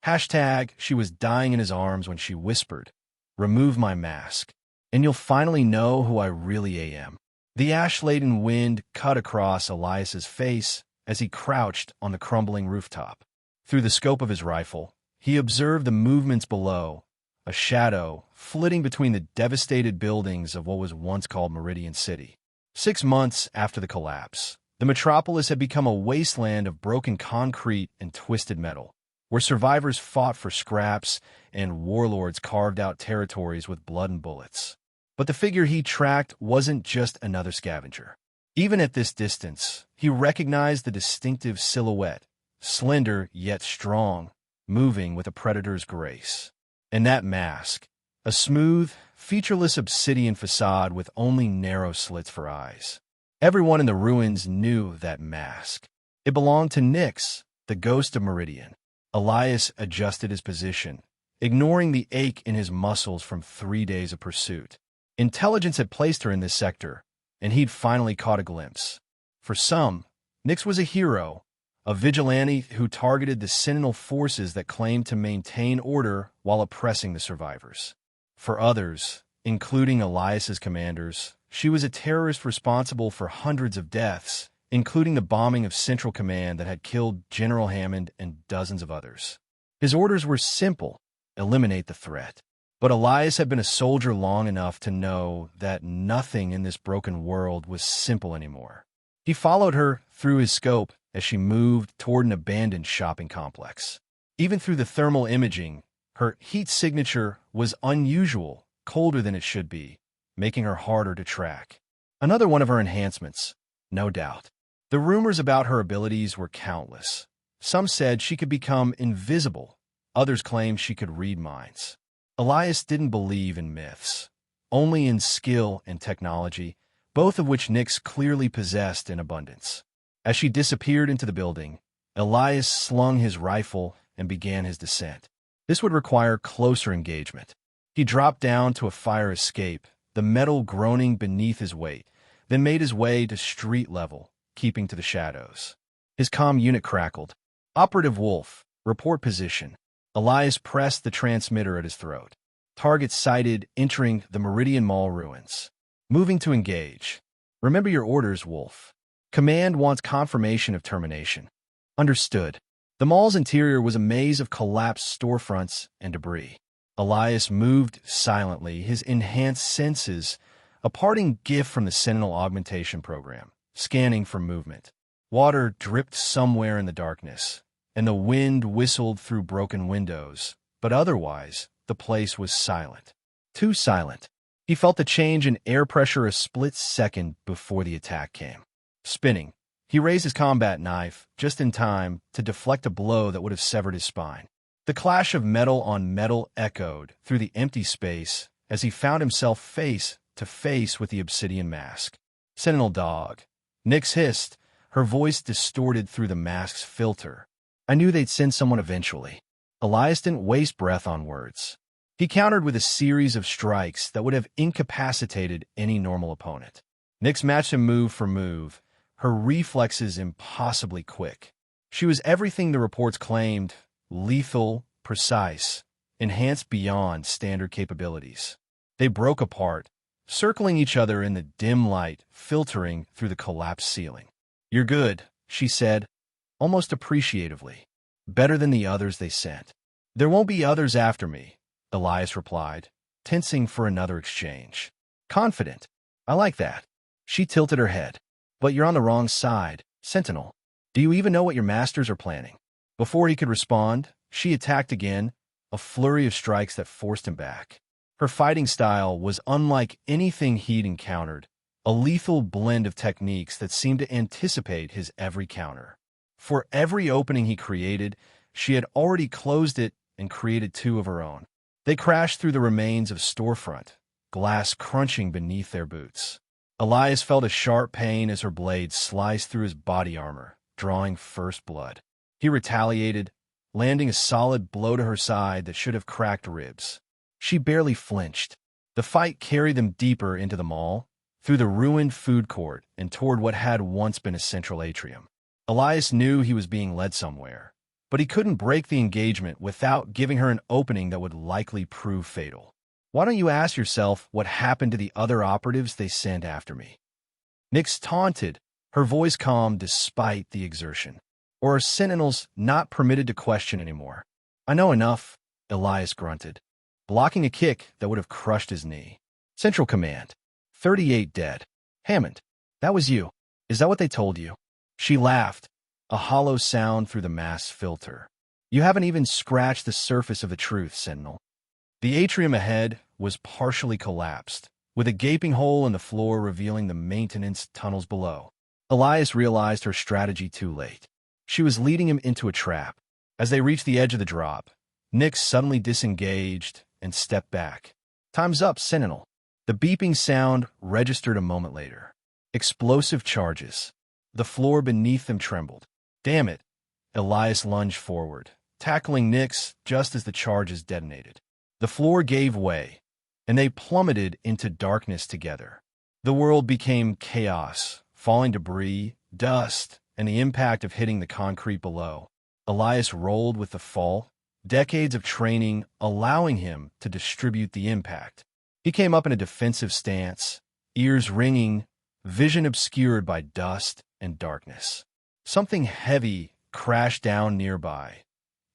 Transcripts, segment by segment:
Hashtag, she was dying in his arms when she whispered, "Remove my mask, and you'll finally know who I really am." The ash-laden wind cut across Elias's face as he crouched on the crumbling rooftop. Through the scope of his rifle, he observed the movements below, a shadow flitting between the devastated buildings of what was once called Meridian City. 6 months after the collapse, the metropolis had become a wasteland of broken concrete and twisted metal, where survivors fought for scraps and warlords carved out territories with blood and bullets. But the figure he tracked wasn't just another scavenger. Even at this distance, he recognized the distinctive silhouette, slender yet strong, moving with a predator's grace. And that mask, a smooth, featureless obsidian facade with only narrow slits for eyes. Everyone in the ruins knew that mask. It belonged to Nyx, the ghost of Meridian. Elias adjusted his position, ignoring the ache in his muscles from 3 days of pursuit. Intelligence had placed her in this sector, and he'd finally caught a glimpse. For some, Nyx was a hero, a vigilante who targeted the Sentinel forces that claimed to maintain order while oppressing the survivors. For others, including Elias's commanders, she was a terrorist responsible for hundreds of deaths, including the bombing of Central Command that had killed General Hammond and dozens of others. His orders were simple: eliminate the threat. But Elias had been a soldier long enough to know that nothing in this broken world was simple anymore. He followed her through his scope as she moved toward an abandoned shopping complex. Even through the thermal imaging, her heat signature was unusual, colder than it should be, making her harder to track. Another one of her enhancements, no doubt. The rumors about her abilities were countless. Some said she could become invisible. Others claimed she could read minds. Elias didn't believe in myths, only in skill and technology, both of which Nyx clearly possessed in abundance. As she disappeared into the building, Elias slung his rifle and began his descent. This would require closer engagement. He dropped down to a fire escape, the metal groaning beneath his weight, then made his way to street level, keeping to the shadows. His comm unit crackled. "Operative Wolf, report position." Elias pressed the transmitter at his throat. Target sighted entering the Meridian Mall ruins. Moving to engage. Remember your orders, Wolf. Command wants confirmation of termination. Understood. The mall's interior was a maze of collapsed storefronts and debris. Elias moved silently, his enhanced senses a parting gift from the Sentinel augmentation program, scanning for movement. Water dripped somewhere in the darkness, and the wind whistled through broken windows, but otherwise, the place was silent. Too silent. He felt the change in air pressure a split second before the attack came. Spinning, he raised his combat knife just in time to deflect a blow that would have severed his spine. The clash of metal on metal echoed through the empty space as he found himself face to face with the obsidian mask. "Sentinel dog," Nyx hissed, her voice distorted through the mask's filter. "I knew they'd send someone eventually." Elias didn't waste breath on words. He countered with a series of strikes that would have incapacitated any normal opponent. Nyx matched him move for move, her reflexes impossibly quick. She was everything the reports claimed: lethal, precise, enhanced beyond standard capabilities. They broke apart, circling each other in the dim light filtering through the collapsed ceiling. "You're good," she said, almost appreciatively. "Better than the others they sent." "There won't be others after me," Elias replied, tensing for another exchange. Confident. "I like that." She tilted her head. "But you're on the wrong side, Sentinel. Do you even know what your masters are planning?" Before he could respond, she attacked again, a flurry of strikes that forced him back. Her fighting style was unlike anything he'd encountered, a lethal blend of techniques that seemed to anticipate his every counter. For every opening he created, she had already closed it and created two of her own. They crashed through the remains of storefront, glass crunching beneath their boots. Elias felt a sharp pain as her blade sliced through his body armor, drawing first blood. He retaliated, landing a solid blow to her side that should have cracked ribs. She barely flinched. The fight carried them deeper into the mall, through the ruined food court and toward what had once been a central atrium. Elias knew he was being led somewhere, but he couldn't break the engagement without giving her an opening that would likely prove fatal. Why don't you ask yourself what happened to the other operatives they sent after me? Nyx taunted, her voice calm despite the exertion. Or are sentinels not permitted to question anymore? I know enough, Elias grunted, blocking a kick that would have crushed his knee. Central Command. 38 dead. Hammond, that was you. Is that what they told you? She laughed, a hollow sound through the mask's filter. You haven't even scratched the surface of the truth, Sentinel. The atrium ahead was partially collapsed, with a gaping hole in the floor revealing the maintenance tunnels below. Elias realized her strategy too late. She was leading him into a trap. As they reached the edge of the drop, Nyx suddenly disengaged and stepped back. Time's up, Sentinel. The beeping sound registered a moment later. Explosive charges. The floor beneath them trembled. Damn it! Elias lunged forward, tackling Nyx just as the charges detonated. The floor gave way, and they plummeted into darkness together. The world became chaos, falling debris, dust, and the impact of hitting the concrete below. Elias rolled with the fall, decades of training allowing him to distribute the impact. He came up in a defensive stance, ears ringing, vision obscured by dust and darkness. Something heavy crashed down nearby,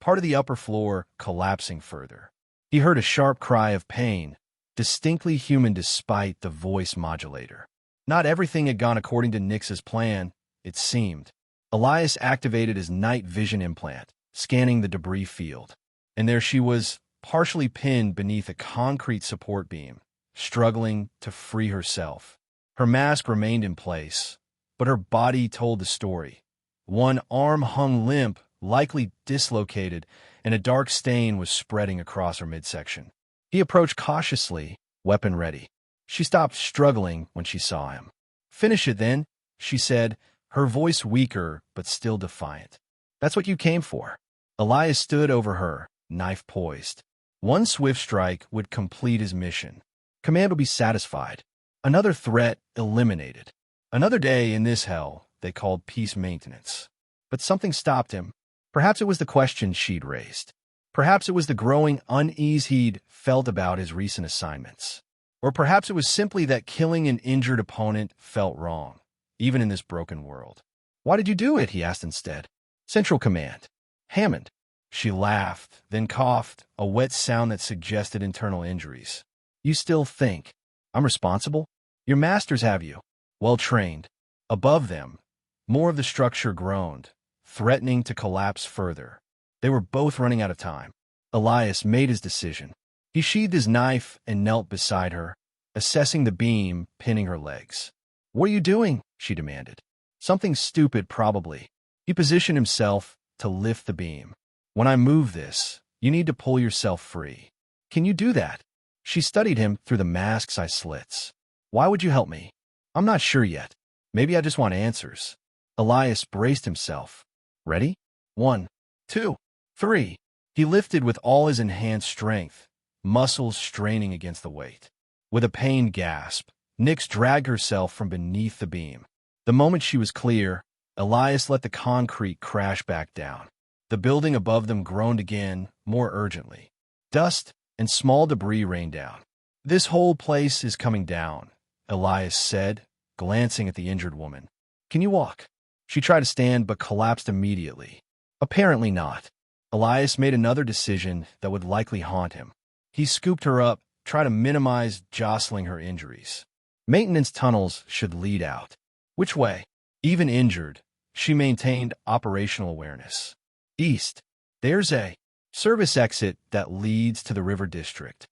part of the upper floor collapsing further. He heard a sharp cry of pain, distinctly human despite the voice modulator. Not everything had gone according to Nyx's plan, it seemed. Elias activated his night vision implant, scanning the debris field. And there she was, partially pinned beneath a concrete support beam, struggling to free herself. Her mask remained in place, but her body told the story. One arm hung limp, likely dislocated, and a dark stain was spreading across her midsection. He approached cautiously, weapon ready. She stopped struggling when she saw him. Finish it then, she said, her voice weaker but still defiant. That's what you came for. Elias stood over her, knife poised. One swift strike would complete his mission. Command would be satisfied. Another threat eliminated. Another day in this hell they called peace maintenance. But something stopped him. Perhaps it was the questions she'd raised. Perhaps it was the growing unease he'd felt about his recent assignments. Or perhaps it was simply that killing an injured opponent felt wrong, even in this broken world. Why did you do it? He asked instead. Central Command. Hammond. She laughed, then coughed, a wet sound that suggested internal injuries. You still think I'm responsible? Your masters have you. Well trained. Above them, more of the structure groaned, threatening to collapse further. They were both running out of time. Elias made his decision. He sheathed his knife and knelt beside her, assessing the beam pinning her legs. What are you doing? She demanded. Something stupid, probably. He positioned himself to lift the beam. When I move this, you need to pull yourself free. Can you do that? She studied him through the mask's eye slits. Why would you help me? I'm not sure yet. Maybe I just want answers. Elias braced himself. Ready? 1, 2, 3. He lifted with all his enhanced strength, muscles straining against the weight. With a pained gasp, Nyx dragged herself from beneath the beam. The moment she was clear, Elias let the concrete crash back down. The building above them groaned again, more urgently. Dust and small debris rained down. This whole place is coming down, Elias said, glancing at the injured woman. Can you walk? She tried to stand but collapsed immediately. Apparently not. Elias made another decision that would likely haunt him. He scooped her up, tried to minimize jostling her injuries. Maintenance tunnels should lead out. Which way? Even injured, she maintained operational awareness. East. There's a service exit that leads to the river district.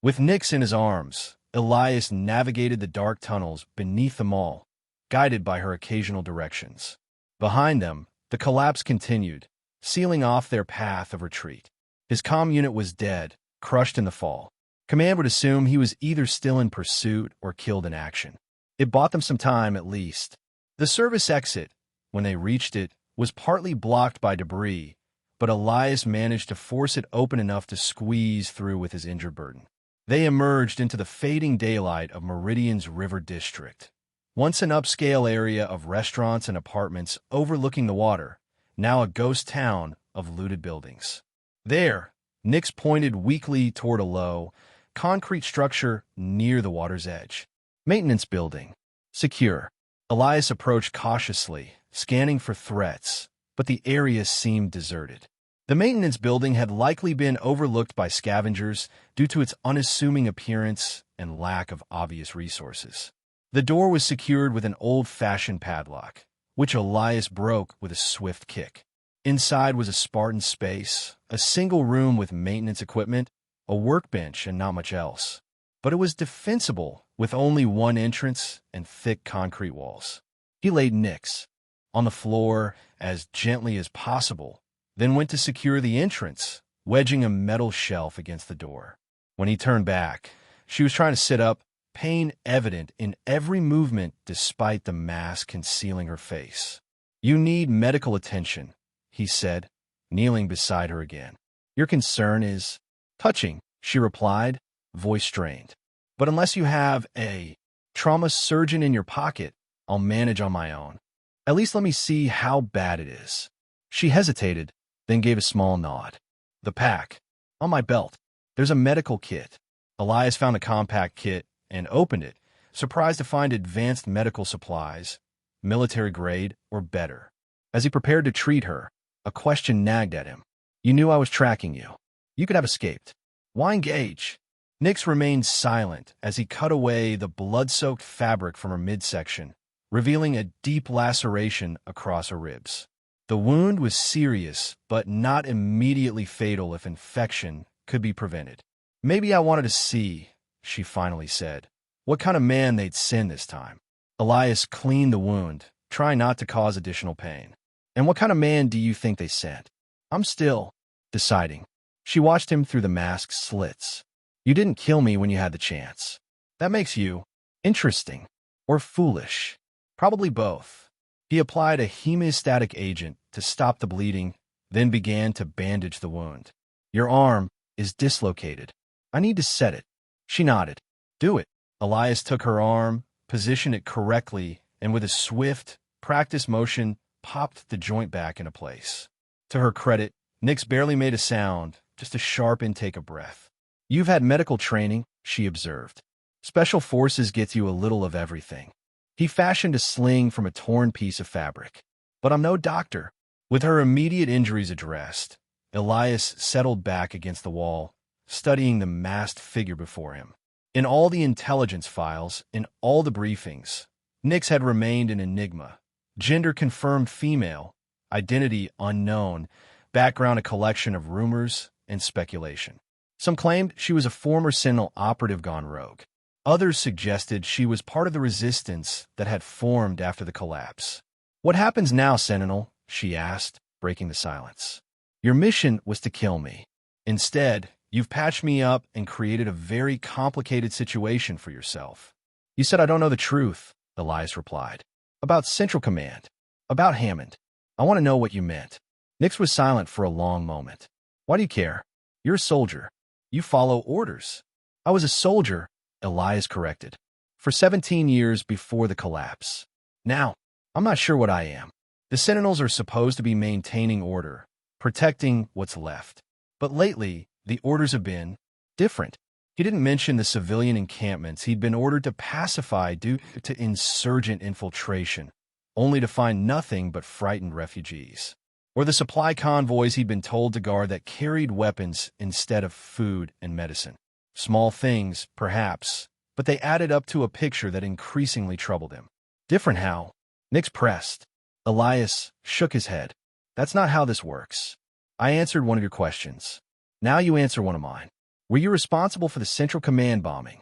With Nyx in his arms, Elias navigated the dark tunnels beneath the mall, guided by her occasional directions. Behind them, the collapse continued, sealing off their path of retreat. His comm unit was dead, crushed in the fall. Command would assume he was either still in pursuit or killed in action. It bought them some time, at least. The service exit, when they reached it, was partly blocked by debris, but Elias managed to force it open enough to squeeze through with his injured burden. They emerged into the fading daylight of Meridian's River District. Once an upscale area of restaurants and apartments overlooking the water, now a ghost town of looted buildings. There, Nix pointed weakly toward a low, concrete structure near the water's edge. Maintenance building. Secure. Elias approached cautiously, scanning for threats, but the area seemed deserted. The maintenance building had likely been overlooked by scavengers due to its unassuming appearance and lack of obvious resources. The door was secured with an old-fashioned padlock, which Elias broke with a swift kick. Inside was a Spartan space, a single room with maintenance equipment, a workbench, and not much else. But it was defensible, with only one entrance and thick concrete walls. He laid Nix on the floor as gently as possible, then went to secure the entrance, wedging a metal shelf against the door. When he turned back, she was trying to sit up, pain evident in every movement despite the mask concealing her face. "You need medical attention," he said, kneeling beside her again. "Your concern is touching," she replied, voice strained. "But unless you have a trauma surgeon in your pocket, I'll manage on my own. At least let me see how bad it is." She hesitated, then gave a small nod. "The pack. On my belt. There's a medical kit." Elias found a compact kit and opened it, surprised to find advanced medical supplies, military grade or better. As he prepared to treat her, a question nagged at him. "You knew I was tracking you. You could have escaped. Why engage?" Nix remained silent as he cut away the blood-soaked fabric from her midsection, revealing a deep laceration across her ribs. The wound was serious, but not immediately fatal if infection could be prevented. "Maybe I wanted to see," she finally said, "what kind of man they'd send this time." Elias cleaned the wound, trying not to cause additional pain. "And what kind of man do you think they sent?" "I'm still deciding." She watched him through the mask's slits. "You didn't kill me when you had the chance. That makes you interesting or foolish. Probably both." He applied a hemostatic agent to stop the bleeding, then began to bandage the wound. "Your arm is dislocated. I need to set it." She nodded. "Do it." Elias took her arm, positioned it correctly, and with a swift, practiced motion, popped the joint back into place. To her credit, Nix barely made a sound, just a sharp intake of breath. "You've had medical training," she observed. "Special forces gets you a little of everything." He fashioned a sling from a torn piece of fabric. "But I'm no doctor." With her immediate injuries addressed, Elias settled back against the wall, studying the masked figure before him. In all the intelligence files, in all the briefings, Nix had remained an enigma. Gender confirmed female, identity unknown, background a collection of rumors and speculation. Some claimed she was a former Sentinel operative gone rogue. Others suggested she was part of the resistance that had formed after the collapse. "What happens now, Sentinel?" she asked, breaking the silence. "Your mission was to kill me. Instead, you've patched me up and created a very complicated situation for yourself." "You said I don't know the truth," Elias replied. "About Central Command. About Hammond. I want to know what you meant." Nix was silent for a long moment. "Why do you care? You're a soldier. You follow orders." "I was a soldier," Elias corrected, "for 17 years before the collapse. Now, I'm not sure what I am. The Sentinels are supposed to be maintaining order, protecting what's left. But lately, the orders have been different." He didn't mention the civilian encampments he'd been ordered to pacify due to insurgent infiltration, only to find nothing but frightened refugees. Or the supply convoys he'd been told to guard that carried weapons instead of food and medicine. Small things, perhaps, but they added up to a picture that increasingly troubled him. "Different how?" Nix pressed. Elias shook his head. "That's not how this works. I answered one of your questions. Now you answer one of mine. Were you responsible for the Central Command bombing?"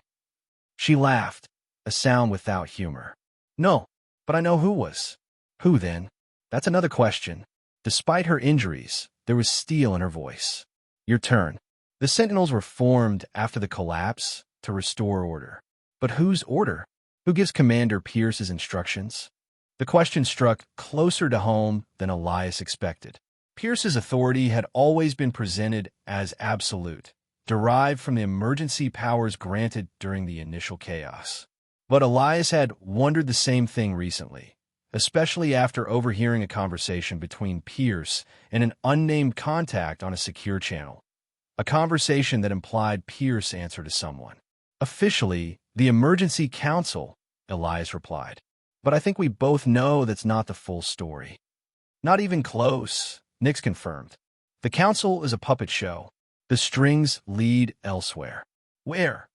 She laughed, a sound without humor. "No, but I know who was." "Who, then?" "That's another question." Despite her injuries, there was steel in her voice. "Your turn." The Sentinels were formed after the collapse to restore order. But whose order? Who gives Commander Pierce's instructions? The question struck closer to home than Elias expected. Pierce's authority had always been presented as absolute, derived from the emergency powers granted during the initial chaos. But Elias had wondered the same thing recently, especially after overhearing a conversation between Pierce and an unnamed contact on a secure channel. A conversation that implied Pierce answered to someone. Officially, the emergency council, Elias replied. But I think we both know that's not the full story. Not even close, Nix confirmed. The council is a puppet show. The strings lead elsewhere. Where?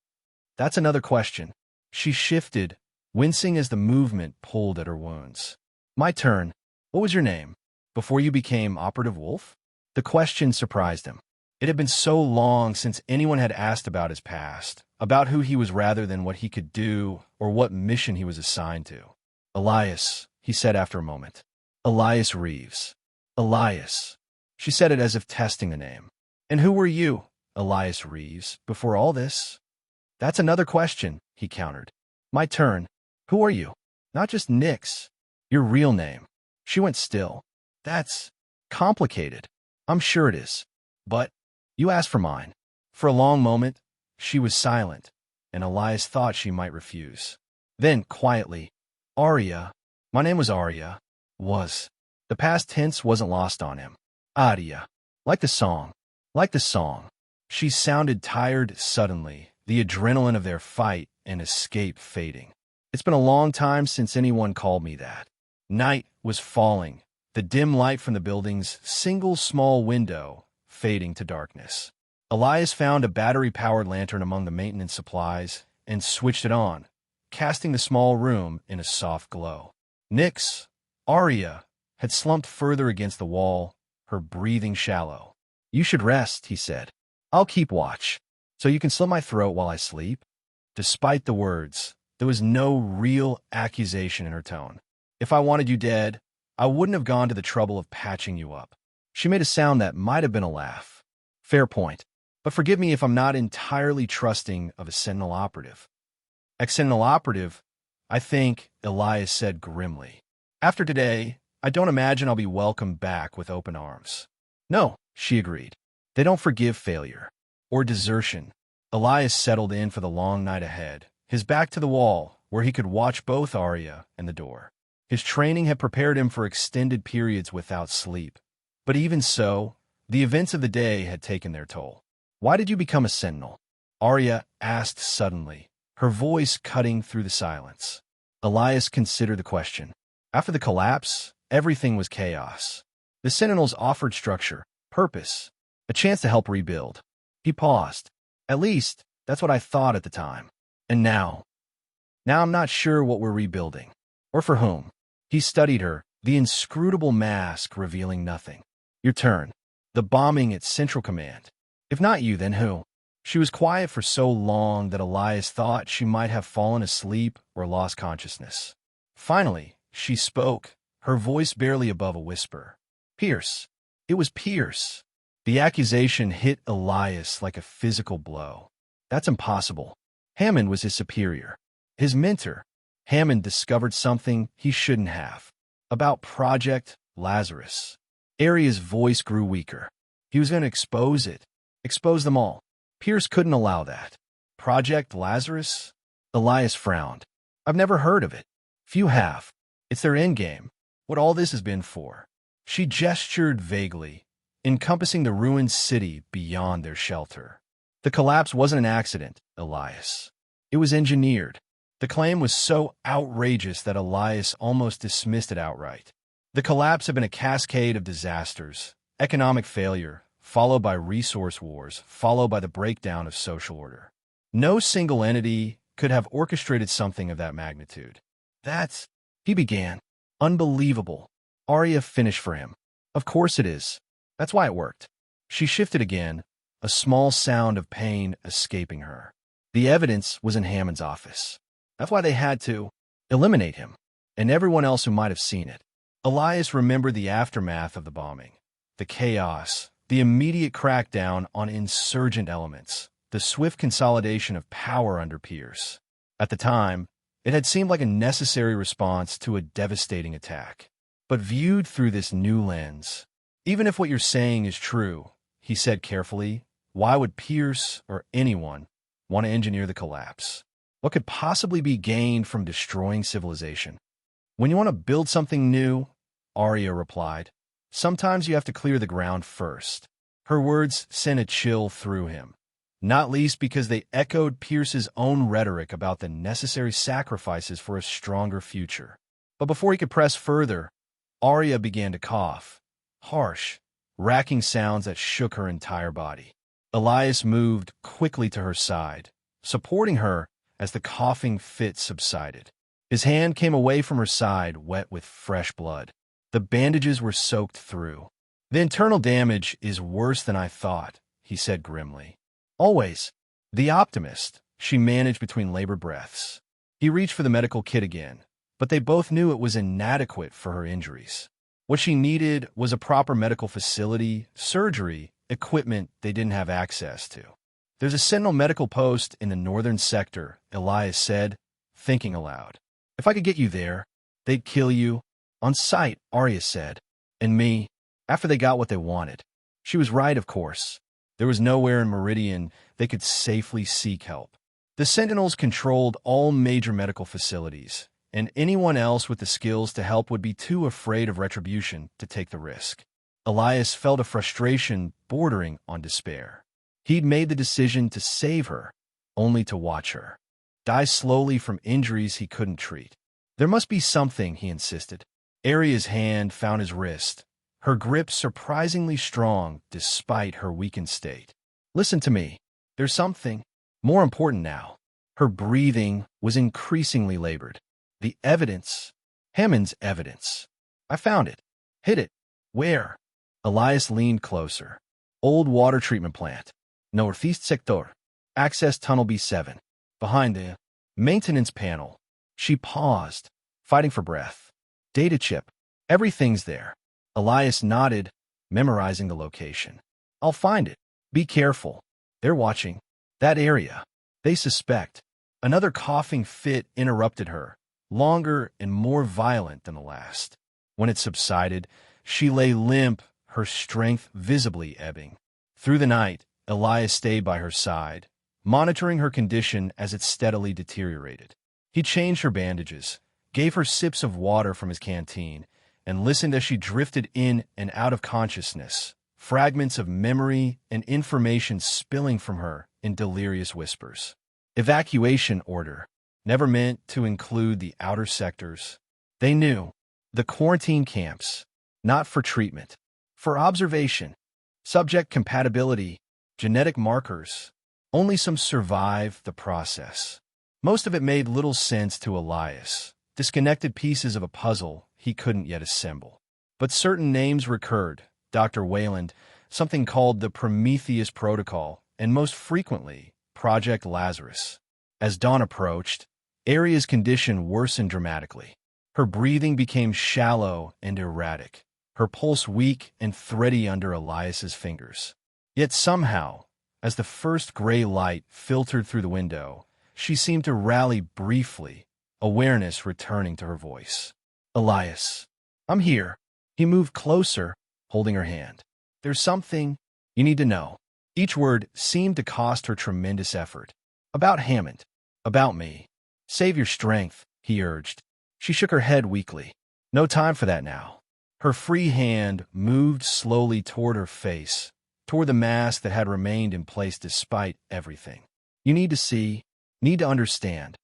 That's another question. She shifted, wincing as the movement pulled at her wounds. My turn. What was your name? Before you became Operative Wolf? The question surprised him. It had been so long since anyone had asked about his past, about who he was rather than what he could do or what mission he was assigned to. Elias, he said after a moment. Elias Reeves. Elias. She said it as if testing the name. And who were you, Elias Reeves, before all this? That's another question, he countered. My turn. Who are you? Not just Nix. Your real name. She went still. That's complicated. I'm sure it is. But you asked for mine. For a long moment, she was silent, and Elias thought she might refuse. Then, quietly, Arya. My name was Arya. Was. The past tense wasn't lost on him. Arya. Like the song. Like the song. She sounded tired suddenly, the adrenaline of their fight and escape fading. It's been a long time since anyone called me that. Night was falling, the dim light from the building's single small window fading to darkness. Elias found a battery-powered lantern among the maintenance supplies and switched it on, casting the small room in a soft glow. Nix, Arya, had slumped further against the wall, her breathing shallow. You should rest, he said. I'll keep watch, so you can slit my throat while I sleep. Despite the words, there was no real accusation in her tone. If I wanted you dead, I wouldn't have gone to the trouble of patching you up. She made a sound that might have been a laugh. Fair point, but forgive me if I'm not entirely trusting of a Sentinel operative. Ex-Sentinel operative, I think, Elias said grimly. After today, I don't imagine I'll be welcomed back with open arms. No, she agreed. They don't forgive failure or desertion. Elias settled in for the long night ahead, his back to the wall, where he could watch both Arya and the door. His training had prepared him for extended periods without sleep. But even so, the events of the day had taken their toll. Why did you become a Sentinel? Arya asked suddenly, her voice cutting through the silence. Elias considered the question. After the collapse, everything was chaos. The Sentinels offered structure, purpose, a chance to help rebuild. He paused. At least, that's what I thought at the time. And now I'm not sure what we're rebuilding. Or for whom. He studied her, the inscrutable mask revealing nothing. Your turn. The bombing at Central Command. If not you, then who? She was quiet for so long that Elias thought she might have fallen asleep or lost consciousness. Finally, she spoke, her voice barely above a whisper. Pierce. It was Pierce. The accusation hit Elias like a physical blow. That's impossible. Hammond was his superior, his mentor. Hammond discovered something he shouldn't have. About Project Lazarus. Arya's voice grew weaker. He was going to expose it. Expose them all. Pierce couldn't allow that. Project Lazarus? Elias frowned. I've never heard of it. Few have. It's their endgame. What all this has been for. She gestured vaguely, encompassing the ruined city beyond their shelter. The collapse wasn't an accident, Elias. It was engineered. The claim was so outrageous that Elias almost dismissed it outright. The collapse had been a cascade of disasters, economic failure, followed by resource wars, followed by the breakdown of social order. No single entity could have orchestrated something of that magnitude. That's, he began. Unbelievable. Arya finished for him. Of course it is. That's why it worked. She shifted again, a small sound of pain escaping her. The evidence was in Hammond's office. That's why they had to eliminate him, and everyone else who might have seen it. Elias remembered the aftermath of the bombing, the chaos, the immediate crackdown on insurgent elements, the swift consolidation of power under Pierce. At the time, it had seemed like a necessary response to a devastating attack. But viewed through this new lens, even if what you're saying is true, he said carefully, why would Pierce or anyone want to engineer the collapse? What could possibly be gained from destroying civilization? When you want to build something new, Arya replied, sometimes you have to clear the ground first. Her words sent a chill through him, not least because they echoed Pierce's own rhetoric about the necessary sacrifices for a stronger future. But before he could press further, Arya began to cough, harsh, racking sounds that shook her entire body. Elias moved quickly to her side, supporting her as the coughing fit subsided. His hand came away from her side, wet with fresh blood. The bandages were soaked through. The internal damage is worse than I thought, he said grimly. Always the optimist, she managed between labored breaths. He reached for the medical kit again, but they both knew it was inadequate for her injuries. What she needed was a proper medical facility, surgery, equipment they didn't have access to. There's a Sentinel medical post in the northern sector, Elias said, thinking aloud. If I could get you there, they'd kill you. On sight, Arya said. And me, after they got what they wanted. She was right, of course. There was nowhere in Meridian they could safely seek help. The Sentinels controlled all major medical facilities, and anyone else with the skills to help would be too afraid of retribution to take the risk. Elias felt a frustration bordering on despair. He'd made the decision to save her, only to watch her die slowly from injuries he couldn't treat. There must be something, he insisted. Arya's hand found his wrist, her grip surprisingly strong despite her weakened state. Listen to me. There's something more important now. Her breathing was increasingly labored. The evidence, Hammond's evidence. I found it. Hid it. Where? Elias leaned closer. Old water treatment plant. Northeast sector. Access tunnel B7. Behind the maintenance panel. She paused, fighting for breath. Data chip. Everything's there. Elias nodded, memorizing the location. I'll find it. Be careful. They're watching. That area. They suspect. Another coughing fit interrupted her, longer and more violent than the last. When it subsided, she lay limp, her strength visibly ebbing. Through the night, Elias stayed by her side, monitoring her condition as it steadily deteriorated. He changed her bandages, gave her sips of water from his canteen, and listened as she drifted in and out of consciousness, fragments of memory and information spilling from her in delirious whispers. Evacuation order, never meant to include the outer sectors. They knew. The quarantine camps, not for treatment, for observation. Subject compatibility, genetic markers. Only some survived the process. Most of it made little sense to Elias, disconnected pieces of a puzzle he couldn't yet assemble. But certain names recurred. Dr. Wayland, something called the Prometheus Protocol, and most frequently, Project Lazarus. As dawn approached, Arya's condition worsened dramatically. Her breathing became shallow and erratic, her pulse weak and thready under Elias's fingers. Yet somehow, as the first gray light filtered through the window, she seemed to rally briefly, awareness returning to her voice. Elias, I'm here. He moved closer, holding her hand. There's something you need to know. Each word seemed to cost her tremendous effort. About Hammond. About me. Save your strength, he urged. She shook her head weakly. No time for that now. Her free hand moved slowly toward her face, toward the mask that had remained in place despite everything. You need to see, need to understand.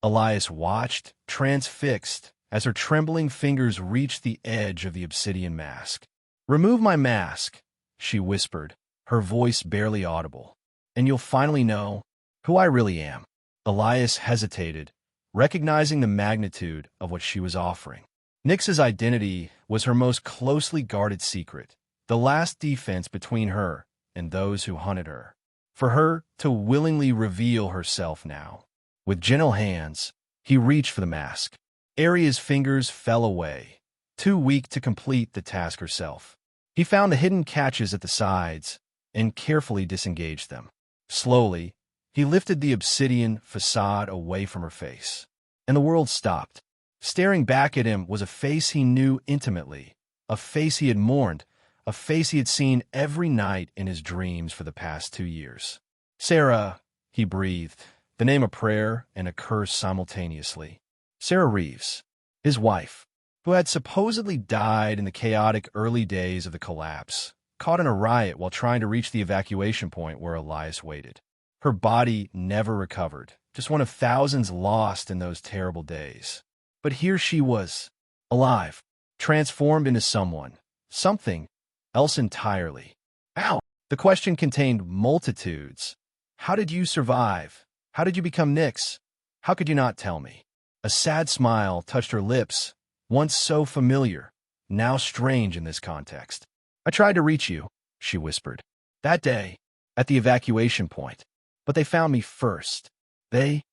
Elias watched, transfixed, as her trembling fingers reached the edge of the obsidian mask. Remove my mask, she whispered, her voice barely audible, and you'll finally know who I really am. Elias hesitated, recognizing the magnitude of what she was offering. Nyx's identity was her most closely guarded secret, the last defense between her and those who hunted her. For her to willingly reveal herself now. With gentle hands, he reached for the mask. Arya's fingers fell away, too weak to complete the task herself. He found the hidden catches at the sides and carefully disengaged them. Slowly, he lifted the obsidian facade away from her face. And the world stopped. Staring back at him was a face he knew intimately, a face he had mourned, a face he had seen every night in his dreams for the past 2 years. Sarah, he breathed, the name of prayer and a curse simultaneously. Sarah Reeves. His wife, who had supposedly died in the chaotic early days of the collapse, caught in a riot while trying to reach the evacuation point where Elias waited. Her body never recovered, just one of thousands lost in those terrible days. But here she was, alive, transformed into something else entirely. How? The question contained multitudes. How did you survive? How did you become Nyx? How could you not tell me? A sad smile touched her lips, once so familiar, now strange in this context. I tried to reach you, she whispered, that day, at the evacuation point, but they found me first. They?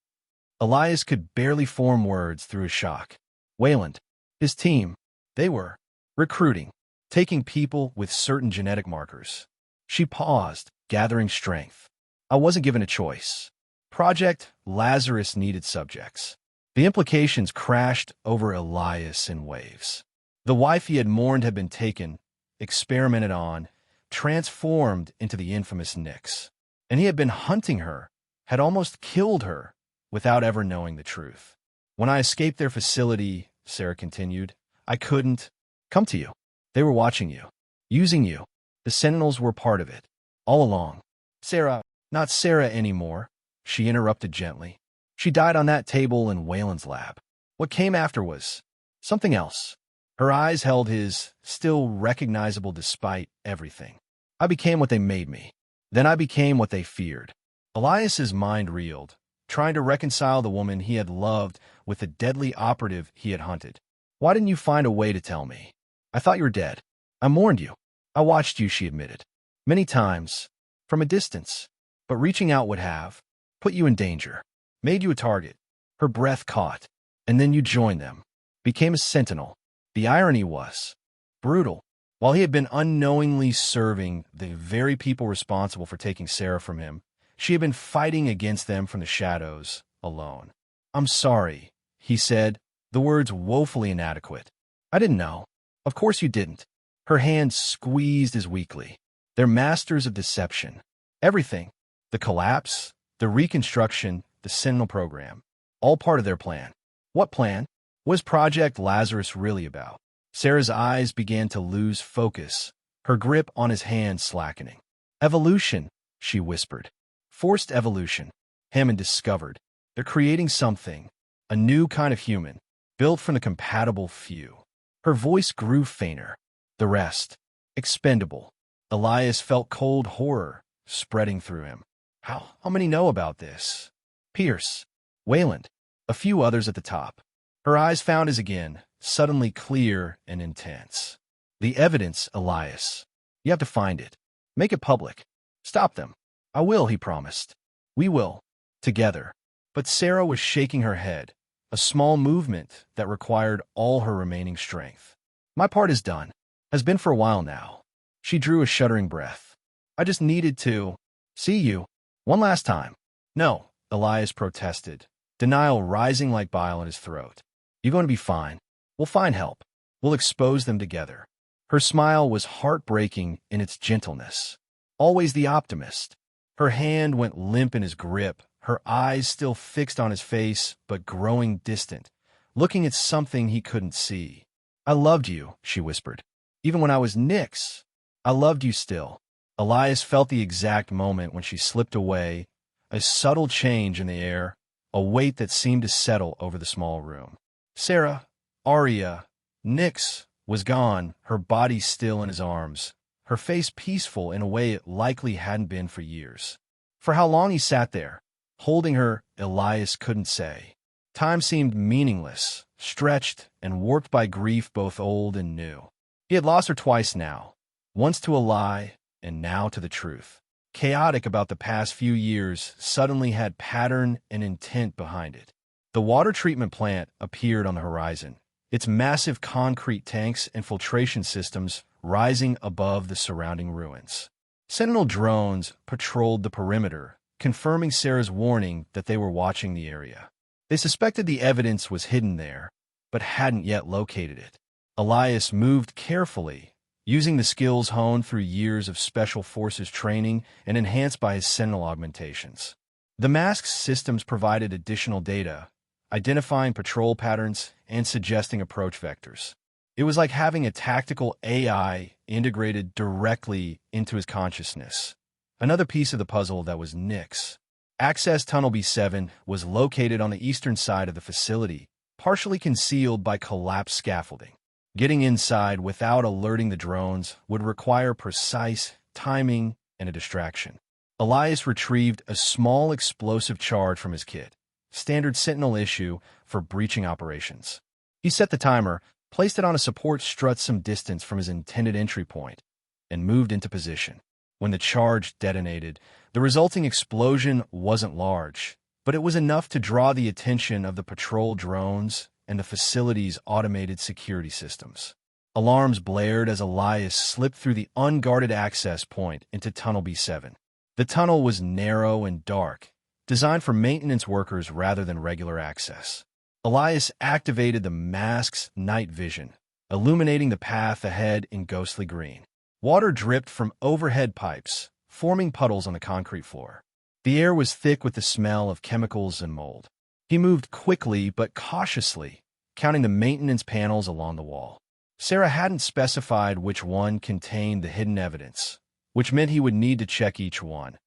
Elias could barely form words through his shock. Wayland, his team, they were recruiting, taking people with certain genetic markers. She paused, gathering strength. I wasn't given a choice. Project Lazarus needed subjects. The implications crashed over Elias in waves. The wife he had mourned had been taken, experimented on, transformed into the infamous Nyx. And he had been hunting her, had almost killed her, without ever knowing the truth. When I escaped their facility, Sarah continued, I couldn't come to you. They were watching you, using you. The Sentinels were part of it, all along. Sarah, not Sarah anymore, she interrupted gently. She died on that table in Wayland's lab. What came after was something else. Her eyes held his, still recognizable despite everything. I became what they made me. Then I became what they feared. Elias's mind reeled, trying to reconcile the woman he had loved with the deadly operative he had hunted. Why didn't you find a way to tell me? I thought you were dead. I mourned you. I watched you, she admitted. Many times, from a distance. But reaching out would have put you in danger, made you a target. Her breath caught, and then you joined them, became a sentinel. The irony was brutal. While he had been unknowingly serving the very people responsible for taking Sarah from him, she had been fighting against them from the shadows, alone. I'm sorry, he said, the words woefully inadequate. I didn't know. Of course you didn't. Her hand squeezed as weakly. They're masters of deception. Everything. The collapse, the reconstruction, the Sentinel program. All part of their plan. What plan? What was Project Lazarus really about? Sarah's eyes began to lose focus, her grip on his hand slackening. Evolution, she whispered. Forced evolution. Hammond discovered. They're creating something, a new kind of human, built from the compatible few. Her voice grew fainter. The rest, expendable. Elias felt cold horror spreading through him. How many know about this? Pierce, Wayland, a few others at the top. Her eyes found his again, suddenly clear and intense. The evidence, Elias. You have to find it. Make it public. Stop them. I will, he promised. We will. Together. But Sarah was shaking her head, a small movement that required all her remaining strength. My part is done. Has been for a while now. She drew a shuddering breath. I just needed to see you. One last time. No, Elias protested, denial rising like bile in his throat. You're going to be fine. We'll find help. We'll expose them together. Her smile was heartbreaking in its gentleness. Always the optimist. Her hand went limp in his grip, her eyes still fixed on his face, but growing distant, looking at something he couldn't see. I loved you, she whispered. Even when I was Nyx, I loved you still. Elias felt the exact moment when she slipped away, a subtle change in the air, a weight that seemed to settle over the small room. Sarah, Arya, Nyx, was gone, her body still in his arms, her face peaceful in a way it likely hadn't been for years. For how long he sat there, holding her, Elias couldn't say. Time seemed meaningless, stretched and warped by grief both old and new. He had lost her twice now, once to a lie and now to the truth. Chaotic about the past few years suddenly had pattern and intent behind it. The water treatment plant appeared on the horizon, its massive concrete tanks and filtration systems rising above the surrounding ruins. Sentinel drones patrolled the perimeter, confirming Sarah's warning that they were watching the area. They suspected the evidence was hidden there, but hadn't yet located it. Elias moved carefully, using the skills honed through years of Special Forces training and enhanced by his Sentinel augmentations. The mask's systems provided additional data, identifying patrol patterns and suggesting approach vectors. It was like having a tactical AI integrated directly into his consciousness. Another piece of the puzzle that was Nick's. Access Tunnel B7 was located on the eastern side of the facility, partially concealed by collapsed scaffolding. Getting inside without alerting the drones would require precise timing and a distraction. Elias retrieved a small explosive charge from his kit, standard Sentinel issue for breaching operations. He set the timer, placed it on a support strut some distance from his intended entry point, and moved into position. When the charge detonated, the resulting explosion wasn't large, but it was enough to draw the attention of the patrol drones and the facility's automated security systems. Alarms blared as Elias slipped through the unguarded access point into Tunnel B7. The tunnel was narrow and dark, designed for maintenance workers rather than regular access. Elias activated the mask's night vision, illuminating the path ahead in ghostly green. Water dripped from overhead pipes, forming puddles on the concrete floor. The air was thick with the smell of chemicals and mold. He moved quickly but cautiously, counting the maintenance panels along the wall. Sarah hadn't specified which one contained the hidden evidence, which meant he would need to check each one,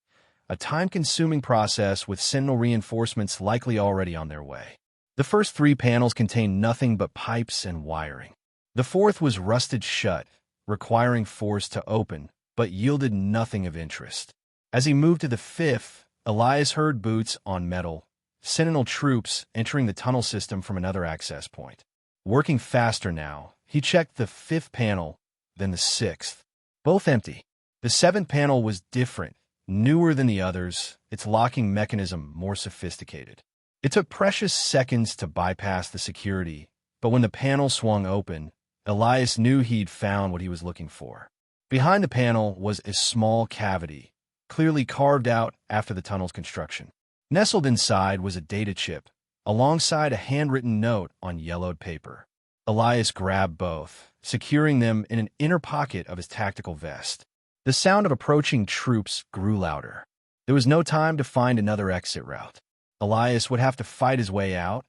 a time-consuming process with Sentinel reinforcements likely already on their way. The first 3 panels contained nothing but pipes and wiring. The fourth was rusted shut, requiring force to open, but yielded nothing of interest. As he moved to the 5th, Elias heard boots on metal, Sentinel troops entering the tunnel system from another access point. Working faster now, he checked the 5th panel, then the 6th. Both empty. The 7th panel was different, newer than the others, its locking mechanism more sophisticated. It took precious seconds to bypass the security, but when the panel swung open, Elias knew he'd found what he was looking for. Behind the panel was a small cavity, clearly carved out after the tunnel's construction. Nestled inside was a data chip, alongside a handwritten note on yellowed paper. Elias grabbed both, securing them in an inner pocket of his tactical vest. The sound of approaching troops grew louder. There was no time to find another exit route. Elias would have to fight his way out,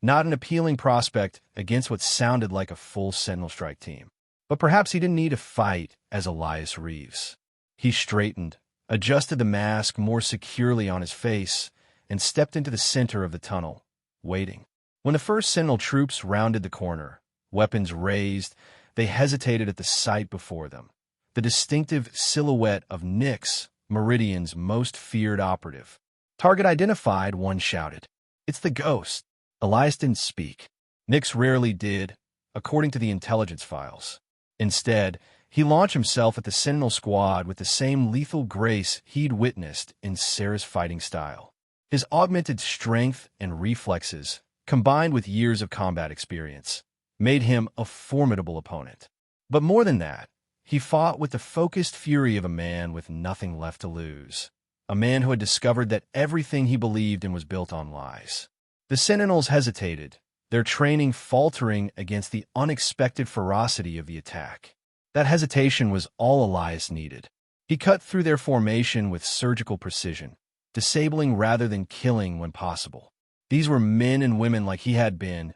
not an appealing prospect against what sounded like a full Sentinel strike team. But perhaps he didn't need to fight as Elias Reeves. He straightened, adjusted the mask more securely on his face, and stepped into the center of the tunnel, waiting. When the first Sentinel troops rounded the corner, weapons raised, they hesitated at the sight before them. The distinctive silhouette of Nyx, Meridian's most feared operative. "Target identified," one shouted. "It's the Ghost." Elias didn't speak. Nyx rarely did, according to the intelligence files. Instead, he launched himself at the Sentinel squad with the same lethal grace he'd witnessed in Sarah's fighting style. His augmented strength and reflexes, combined with years of combat experience, made him a formidable opponent. But more than that, he fought with the focused fury of a man with nothing left to lose, a man who had discovered that everything he believed in was built on lies. The Sentinels hesitated, their training faltering against the unexpected ferocity of the attack. That hesitation was all Elias needed. He cut through their formation with surgical precision, disabling rather than killing when possible. These were men and women like he had been,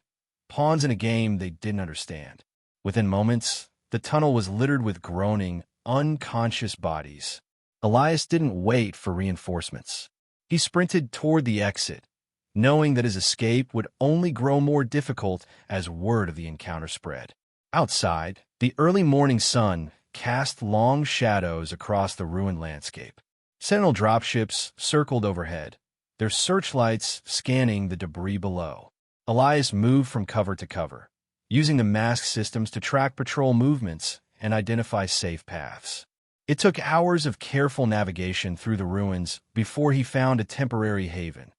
pawns in a game they didn't understand. Within moments, the tunnel was littered with groaning, unconscious bodies. Elias didn't wait for reinforcements. He sprinted toward the exit, knowing that his escape would only grow more difficult as word of the encounter spread. Outside, the early morning sun cast long shadows across the ruined landscape. Sentinel dropships circled overhead, their searchlights scanning the debris below. Elias moved from cover to cover, using the mask systems to track patrol movements and identify safe paths. It took hours of careful navigation through the ruins before he found a temporary haven,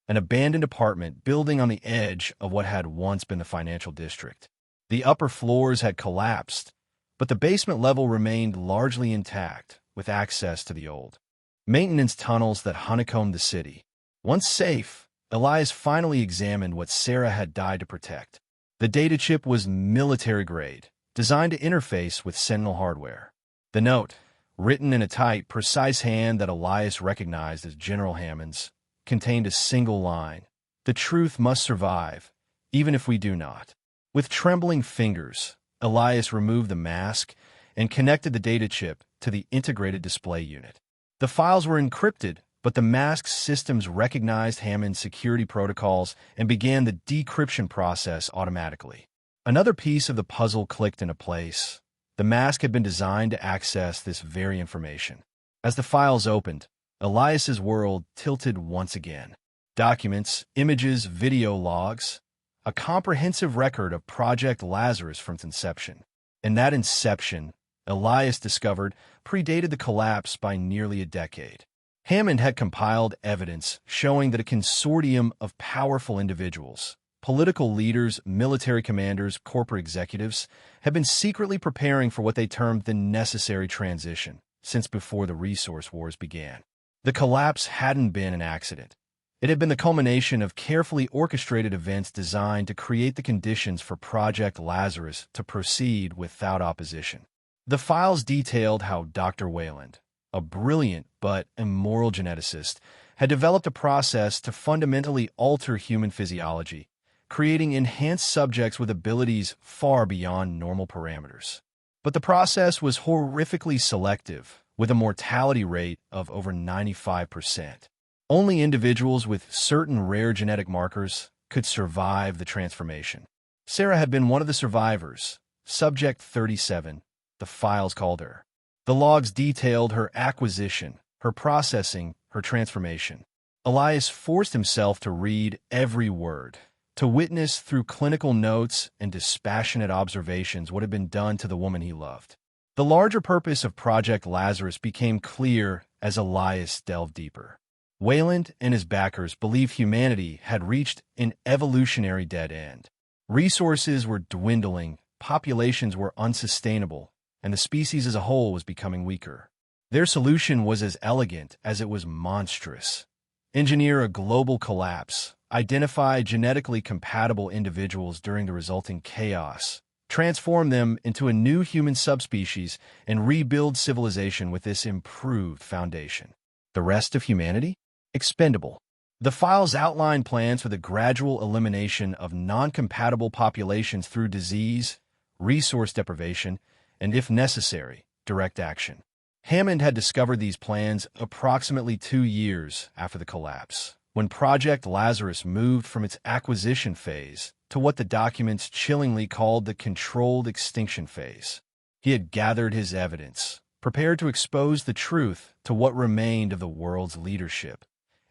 an abandoned apartment building on the edge of what had once been the financial district. The upper floors had collapsed, but the basement level remained largely intact, with access to the old maintenance tunnels that honeycombed the city. Once safe, Elias finally examined what Sarah had died to protect. The data chip was military-grade, designed to interface with Sentinel hardware. The note, written in a tight, precise hand that Elias recognized as General Hammond's, contained a single line, The truth must survive, even if we do not. With trembling fingers, Elias removed the mask and connected the data chip to the integrated display unit. The files were encrypted, but the mask's systems recognized Hammond's security protocols and began the decryption process automatically. Another piece of the puzzle clicked into place. The mask had been designed to access this very information. As the files opened, Elias's world tilted once again. Documents, images, video logs, a comprehensive record of Project Lazarus from its inception. And that inception, Elias discovered, predated the collapse by nearly a decade. Hammond had compiled evidence showing that a consortium of powerful individuals, political leaders, military commanders, corporate executives, had been secretly preparing for what they termed the necessary transition since before the resource wars began. The collapse hadn't been an accident. It had been the culmination of carefully orchestrated events designed to create the conditions for Project Lazarus to proceed without opposition. The files detailed how Dr. Wayland, a brilliant but immoral geneticist, had developed a process to fundamentally alter human physiology, creating enhanced subjects with abilities far beyond normal parameters. But the process was horrifically selective, with a mortality rate of over 95%. Only individuals with certain rare genetic markers could survive the transformation. Sarah had been one of the survivors, Subject 37, the files called her. The logs detailed her acquisition, her processing, her transformation. Elias forced himself to read every word, to witness through clinical notes and dispassionate observations what had been done to the woman he loved. The larger purpose of Project Lazarus became clear as Elias delved deeper. Wayland and his backers believed humanity had reached an evolutionary dead end. Resources were dwindling, populations were unsustainable, and the species as a whole was becoming weaker. Their solution was as elegant as it was monstrous. Engineer a global collapse, identify genetically compatible individuals during the resulting chaos, transform them into a new human subspecies, and rebuild civilization with this improved foundation. The rest of humanity? Expendable. The files outlined plans for the gradual elimination of non-compatible populations through disease, resource deprivation, and, if necessary, direct action. Hammond had discovered these plans approximately 2 years after the collapse, when Project Lazarus moved from its acquisition phase to what the documents chillingly called the controlled extinction phase. He had gathered his evidence, prepared to expose the truth to what remained of the world's leadership,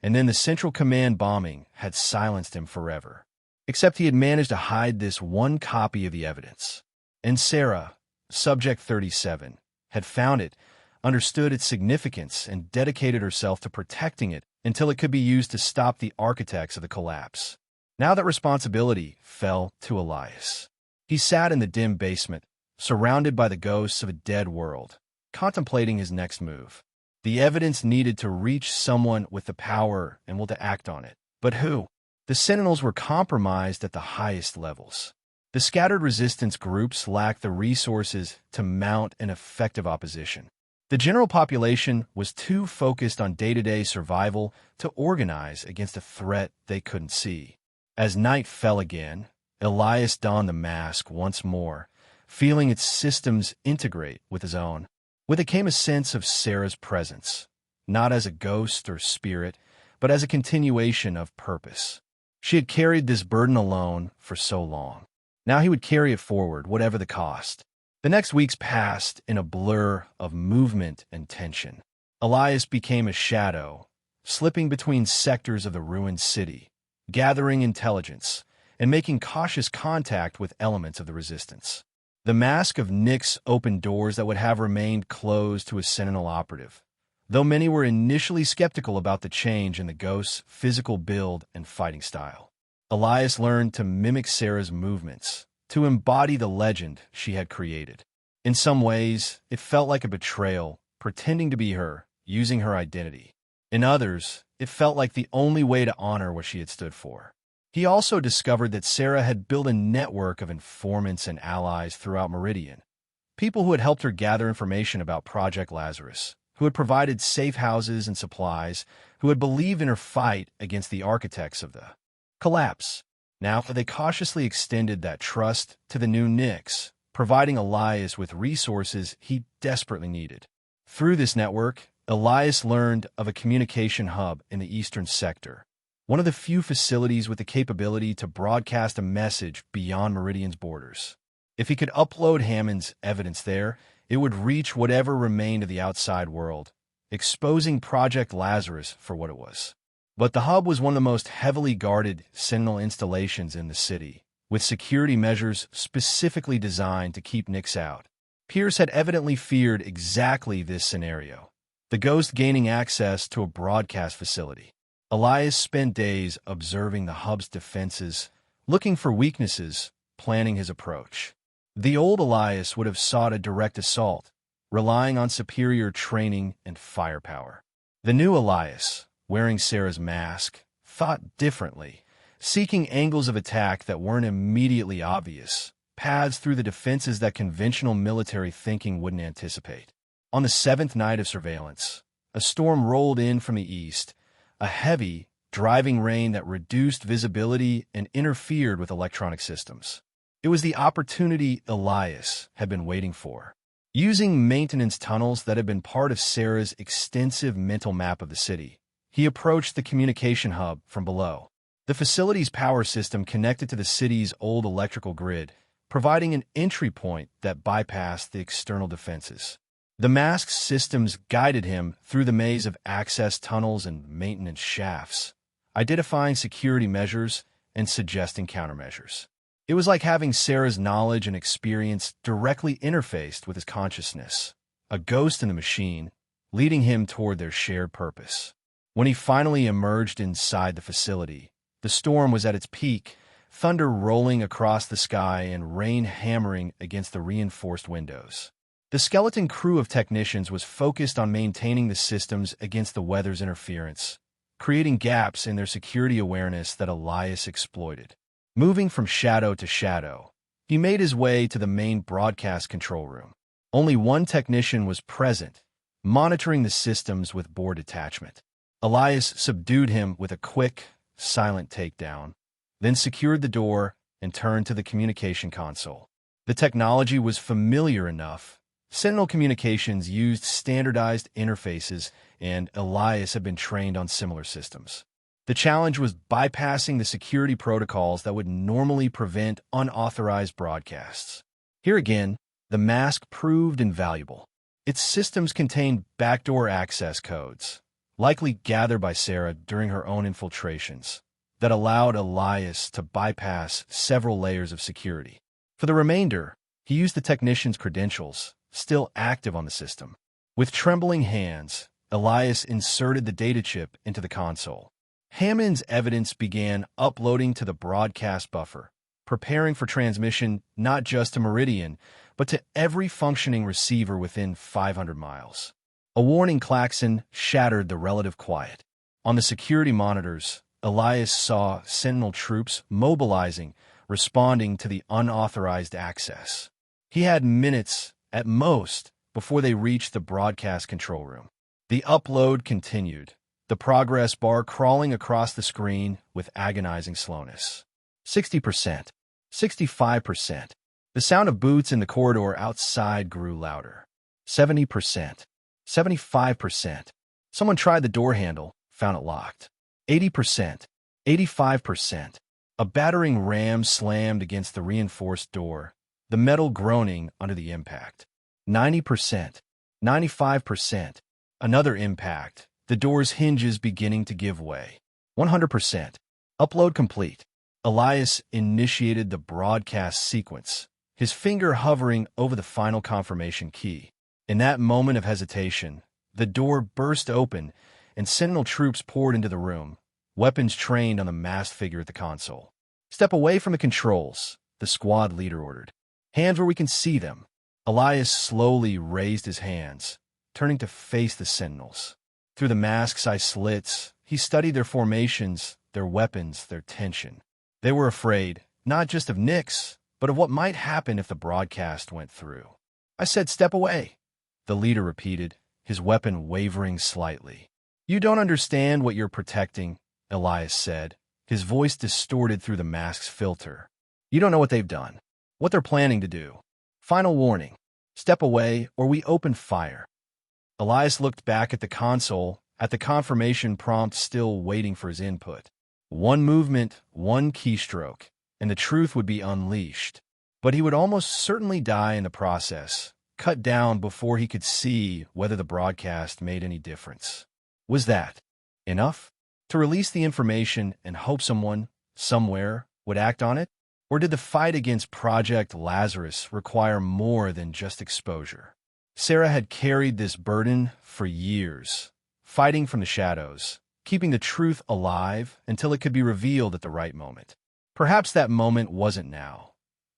and then the Central Command bombing had silenced him forever. Except he had managed to hide this one copy of the evidence. And Sarah, Subject 37, had found it, understood its significance, and dedicated herself to protecting it until it could be used to stop the architects of the collapse. Now that responsibility fell to Elias. He sat in the dim basement, surrounded by the ghosts of a dead world, contemplating his next move. The evidence needed to reach someone with the power and will to act on it. But who? The Sentinels were compromised at the highest levels. The scattered resistance groups lacked the resources to mount an effective opposition. The general population was too focused on day-to-day survival to organize against a threat they couldn't see. As night fell again, Elias donned the mask once more, feeling its systems integrate with his own. With it came a sense of Sarah's presence, not as a ghost or spirit, but as a continuation of purpose. She had carried this burden alone for so long. Now he would carry it forward, whatever the cost. The next weeks passed in a blur of movement and tension. Elias became a shadow, slipping between sectors of the ruined city, gathering intelligence, and making cautious contact with elements of the resistance. The mask of Nyx opened doors that would have remained closed to a Sentinel operative, though many were initially skeptical about the change in the ghost's physical build and fighting style. Elias learned to mimic Sarah's movements, to embody the legend she had created. In some ways, it felt like a betrayal, pretending to be her, using her identity. In others, it felt like the only way to honor what she had stood for. He also discovered that Sarah had built a network of informants and allies throughout Meridian, people who had helped her gather information about Project Lazarus, who had provided safe houses and supplies, who had believed in her fight against the architects of the collapse. Now, they cautiously extended that trust to the new Nix, providing Elias with resources he desperately needed. Through this network, Elias learned of a communication hub in the eastern sector, one of the few facilities with the capability to broadcast a message beyond Meridian's borders. If he could upload Hammond's evidence there, it would reach whatever remained of the outside world, exposing Project Lazarus for what it was. But the hub was one of the most heavily guarded Sentinel installations in the city, with security measures specifically designed to keep Nix out. Pierce had evidently feared exactly this scenario, the Ghost gaining access to a broadcast facility. Elias spent days observing the hub's defenses, looking for weaknesses, planning his approach. The old Elias would have sought a direct assault, relying on superior training and firepower. The new Elias, wearing Sarah's mask, thought differently, seeking angles of attack that weren't immediately obvious, paths through the defenses that conventional military thinking wouldn't anticipate. On the seventh night of surveillance, a storm rolled in from the east, a heavy, driving rain that reduced visibility and interfered with electronic systems. It was the opportunity Elias had been waiting for. Using maintenance tunnels that had been part of Sarah's extensive mental map of the city, he approached the communication hub from below. The facility's power system connected to the city's old electrical grid, providing an entry point that bypassed the external defenses. The masked systems guided him through the maze of access tunnels and maintenance shafts, identifying security measures and suggesting countermeasures. It was like having Sarah's knowledge and experience directly interfaced with his consciousness, a ghost in the machine, leading him toward their shared purpose. When he finally emerged inside the facility, the storm was at its peak, thunder rolling across the sky and rain hammering against the reinforced windows. The skeleton crew of technicians was focused on maintaining the systems against the weather's interference, creating gaps in their security awareness that Elias exploited. Moving from shadow to shadow, he made his way to the main broadcast control room. Only one technician was present, monitoring the systems with board detachment. Elias subdued him with a quick, silent takedown, then secured the door and turned to the communication console. The technology was familiar enough. Sentinel Communications used standardized interfaces, and Elias had been trained on similar systems. The challenge was bypassing the security protocols that would normally prevent unauthorized broadcasts. Here again, the mask proved invaluable. Its systems contained backdoor access codes, likely gathered by Sarah during her own infiltrations, that allowed Elias to bypass several layers of security. For the remainder, he used the technician's credentials, still active on the system. With trembling hands, Elias inserted the data chip into the console. Hammond's evidence began uploading to the broadcast buffer, preparing for transmission not just to Meridian, but to every functioning receiver within 500 miles. A warning klaxon shattered the relative quiet. On the security monitors, Elias saw Sentinel troops mobilizing, responding to the unauthorized access. He had minutes, at most, before they reached the broadcast control room. The upload continued, the progress bar crawling across the screen with agonizing slowness. 60%, 65%. The sound of boots in the corridor outside grew louder. 70%, 75%. Someone tried the door handle, found it locked. 80%, 85%. A battering ram slammed against the reinforced door, the metal groaning under the impact. 90%, 95%. Another impact, the door's hinges beginning to give way. 100%. Upload complete. Elias initiated the broadcast sequence, his finger hovering over the final confirmation key. In that moment of hesitation, the door burst open and Sentinel troops poured into the room, weapons trained on the masked figure at the console. "Step away from the controls," the squad leader ordered. "Hands where we can see them." Elias slowly raised his hands, turning to face the Sentinels. Through the mask's eye slits, he studied their formations, their weapons, their tension. They were afraid, not just of Nix, but of what might happen if the broadcast went through. "I said step away," the leader repeated, his weapon wavering slightly. "You don't understand what you're protecting," Elias said, his voice distorted through the mask's filter. "You don't know what they've done, what they're planning to do. Final warning. Step away or we open fire." Elias looked back at the console, at the confirmation prompt still waiting for his input. One movement, one keystroke, and the truth would be unleashed. But he would almost certainly die in the process, cut down before he could see whether the broadcast made any difference. Was that enough to release the information and hope someone, somewhere, would act on it? Or did the fight against Project Lazarus require more than just exposure? Sarah had carried this burden for years, fighting from the shadows, keeping the truth alive until it could be revealed at the right moment. Perhaps that moment wasn't now.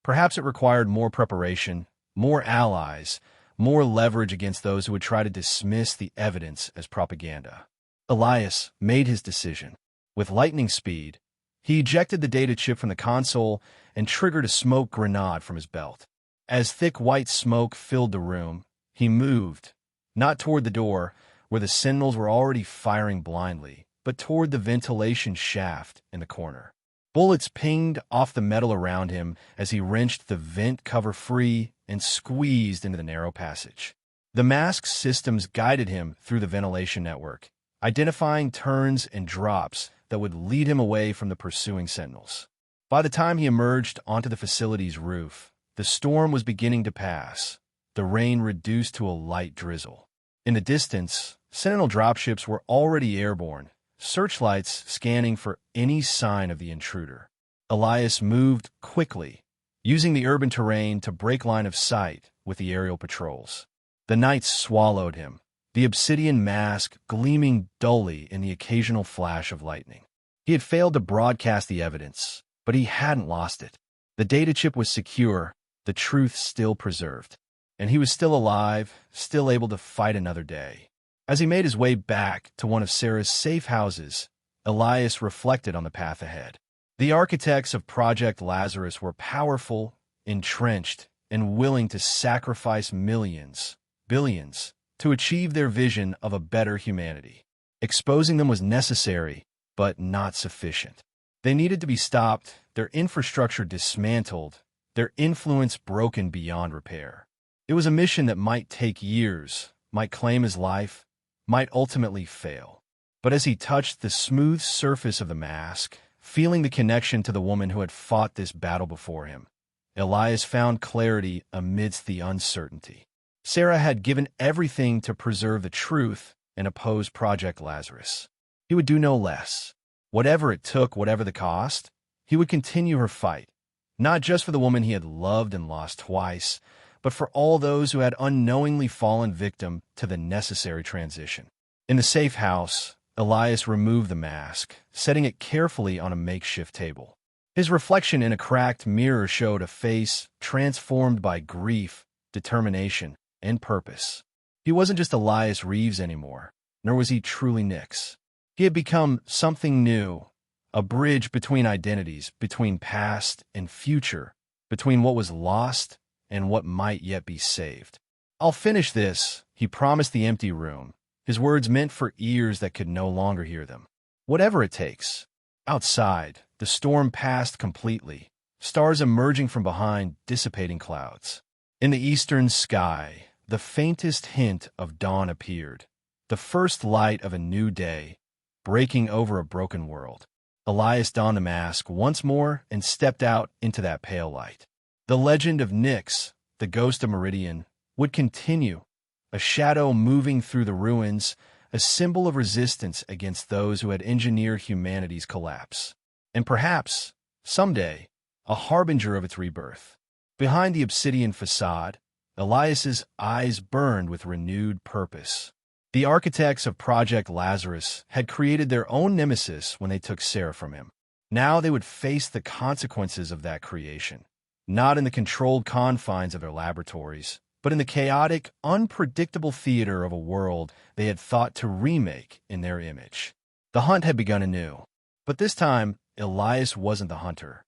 Perhaps it required more preparation, more allies, more leverage against those who would try to dismiss the evidence as propaganda. Elias made his decision. With lightning speed, he ejected the data chip from the console and triggered a smoke grenade from his belt. As thick white smoke filled the room, he moved, not toward the door, where the sentinels were already firing blindly, but toward the ventilation shaft in the corner. Bullets pinged off the metal around him as he wrenched the vent cover free and squeezed into the narrow passage. The mask's systems guided him through the ventilation network, identifying turns and drops that would lead him away from the pursuing sentinels. By the time he emerged onto the facility's roof, the storm was beginning to pass, the rain reduced to a light drizzle. In the distance, Sentinel dropships were already airborne, searchlights scanning for any sign of the intruder. Elias moved quickly, using the urban terrain to break line of sight with the aerial patrols. The night swallowed him, the obsidian mask gleaming dully in the occasional flash of lightning. He had failed to broadcast the evidence, but he hadn't lost it. The data chip was secure, the truth still preserved. And he was still alive, still able to fight another day. As he made his way back to one of Sarah's safe houses, Elias reflected on the path ahead. The architects of Project Lazarus were powerful, entrenched, and willing to sacrifice millions, billions, to achieve their vision of a better humanity. Exposing them was necessary, but not sufficient. They needed to be stopped, their infrastructure dismantled, their influence broken beyond repair. It was a mission that might take years, might claim his life, might ultimately fail. But as he touched the smooth surface of the mask, feeling the connection to the woman who had fought this battle before him, Elias found clarity amidst the uncertainty. Sarah had given everything to preserve the truth and oppose Project Lazarus. He would do no less. Whatever it took, whatever the cost, he would continue her fight, not just for the woman he had loved and lost twice, but for all those who had unknowingly fallen victim to the necessary transition. In the safe house, Elias removed the mask, setting it carefully on a makeshift table. His reflection in a cracked mirror showed a face transformed by grief, determination, and purpose. He wasn't just Elias Reeves anymore, nor was he truly Nix. He had become something new, a bridge between identities, between past and future, between what was lost and what might yet be saved. "I'll finish this," he promised the empty room, his words meant for ears that could no longer hear them. "Whatever it takes." Outside, the storm passed completely, stars emerging from behind dissipating clouds. In the eastern sky, the faintest hint of dawn appeared, the first light of a new day, breaking over a broken world. Elias donned the mask once more and stepped out into that pale light. The legend of Nyx, the ghost of Meridian, would continue, a shadow moving through the ruins, a symbol of resistance against those who had engineered humanity's collapse. And perhaps, someday, a harbinger of its rebirth. Behind the obsidian facade, Elias's eyes burned with renewed purpose. The architects of Project Lazarus had created their own nemesis when they took Sarah from him. Now they would face the consequences of that creation. Not in the controlled confines of their laboratories, but in the chaotic, unpredictable theater of a world they had thought to remake in their image. The hunt had begun anew. But this time, Elias wasn't the hunter.